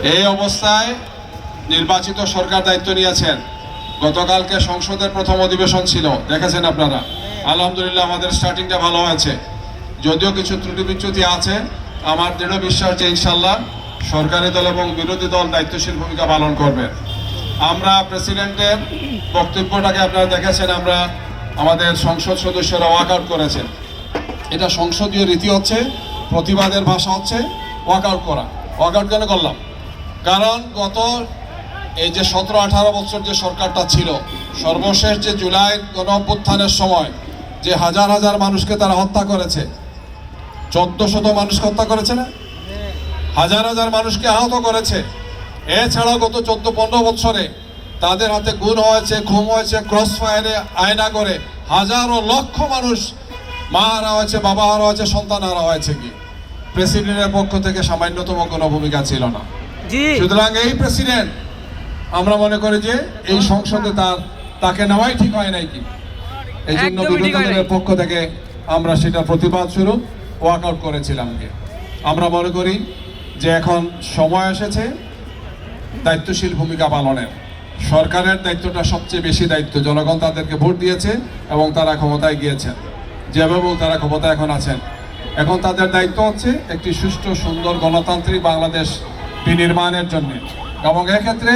এই অবস্থায় নির্বাচিত সরকার দায়িত্ব নিয়েছেন। গতকালকে সংসদের প্রথম অধিবেশন ছিল, দেখেছেন আপনারা। আলহামদুলিল্লাহ আমাদের স্টার্টিংটা ভালো হয়েছে, যদিও কিছু ত্রুটি বিচ্যুতি আছে। আমার দৃঢ় বিশ্বাস যে ইনশাল্লাহ সরকারি দল এবং বিরোধী দল দায়িত্বশীল ভূমিকা পালন করবে। আমরা প্রেসিডেন্টের বক্তব্যটাকে আপনারা দেখেছেন, আমরা আমাদের সংসদ সদস্যরা ওয়াকআউট করেছেন। এটা সংসদীয় রীতি হচ্ছে, প্রতিবাদের ভাষা হচ্ছে ওয়াকআউট করা। ওয়াকআউট কেন করলাম? কারণ গত এই যে 17-18 বছর যে সরকারটা ছিল, সর্বশেষ যে জুলাই গণ অভ্যুত্থানের সময় যে হাজার হাজার মানুষকে তারা হত্যা করেছে, 1400 মানুষকে হত্যা করেছে না, হাজার হাজার মানুষকে আহত করেছে। এছাড়াও গত 14-15 বছরে তাদের হাতে গুম হয়েছে, খুন হয়েছে, ক্রস ফায়ারে আয়না করে হাজারো লক্ষ মানুষ মা হারা হয়েছে, বাবা হারা হয়েছে, সন্তান হারা হয়েছে। কি প্রেসিডেন্টের পক্ষ থেকে সামান্যতম কোনো ভূমিকা ছিল না। সুতরাং এই প্রেসিডেন্ট, আমরা মনে করি যে এই সংসদে তাকে নেওয়াই ঠিক হয় নাই। কি এই জন্য বিরোধী দলের পক্ষ থেকে আমরা সেটা প্রতিবাদ স্বরূপ ওয়াকআউট করেছিলাম। আমরা মনে করি যে এখন সময় এসেছে দায়িত্বশীল ভূমিকা পালনের। সরকারের দায়িত্বটা সবচেয়ে বেশি দায়িত্ব। জনগণ তাদেরকে ভোট দিয়েছে এবং তারা ক্ষমতায় গিয়েছেন, যেভাবে তারা ক্ষমতায় এখন আছেন। এখন তাদের দায়িত্ব হচ্ছে একটি সুষ্ঠু, সুন্দর, গণতান্ত্রিক বাংলাদেশ বিনির্মাণের জন্য। এবং এক্ষেত্রে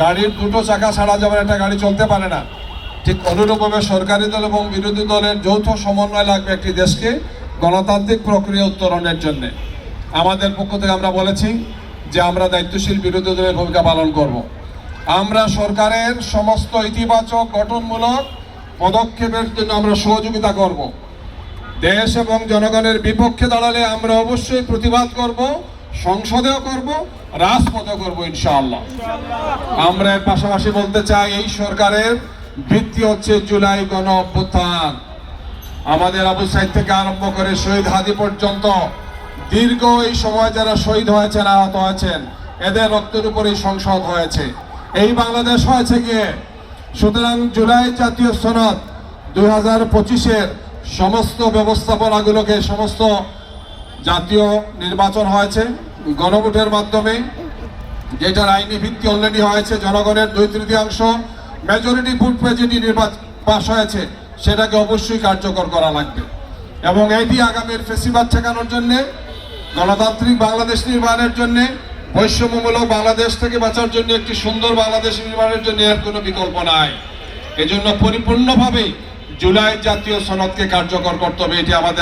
গাড়ির দুটো চাকা ছাড়া যেমন একটা গাড়ি চলতে পারে না, ঠিক অনুরূপভাবে সরকারি দল এবং বিরোধী দলের যৌথ সমন্বয় লাগবে একটি দেশকে গণতান্ত্রিক প্রক্রিয়া উত্তরণের জন্য। আমাদের পক্ষ থেকে আমরা বলেছি যে আমরা দায়িত্বশীল বিরোধী দলের ভূমিকা পালন করব। আমরা সরকারের সমস্ত ইতিবাচক গঠনমূলক পদক্ষেপের জন্য আমরা সহযোগিতা করব। দেশ এবং জনগণের বিপক্ষে দাঁড়ালে আমরা অবশ্যই প্রতিবাদ করব, সংসদেও করব, রাজপথেও করব ইনশাআল্লাহ। আমরা এর পাশাপাশি বলতে চাই, এই সরকারের ভিত্তি হচ্ছে জুলাই গণ অভ্যুত্থান। আমাদের আবু সাইদ থেকে আরম্ভ করে শহীদ হাদি পর্যন্ত দীর্ঘ এই সময় যারা শহীদ হয়েছেন, আহত হয়েছেন, এদের রক্তের উপরেই সংসদ হয়েছে, এই বাংলাদেশ হয়েছে গিয়ে। সুতরাং জুলাই জাতীয় সনদ 2025-এর সমস্ত ব্যবস্থাপনাগুলোকে, সমস্ত জাতীয় নির্বাচন হয়েছে গণভোটের মাধ্যমে, যেটার আইনি ভিত্তি অলরেডি হয়েছে, জনগণের 2/3 মেজরিটি ভোট পেয়ে যেটি নির্বাচন পাশ হয়েছে, সেটাকে অবশ্যই কার্যকর করা লাগবে। এবং এটি আগামীর ফেসিবাদ ঠেকানোর জন্যে, গণতান্ত্রিক বাংলাদেশ নির্মাণের জন্যে, বৈষম্যমূলক বাংলাদেশ থেকে বাঁচার জন্য, একটি সুন্দর বাংলাদেশ নির্মাণের জন্য এর কোনো বিকল্প নাই। এজন্য পরিপূর্ণভাবে জুলাই জাতীয় সনদকে কার্যকর করতে হবে। এটি আমাদের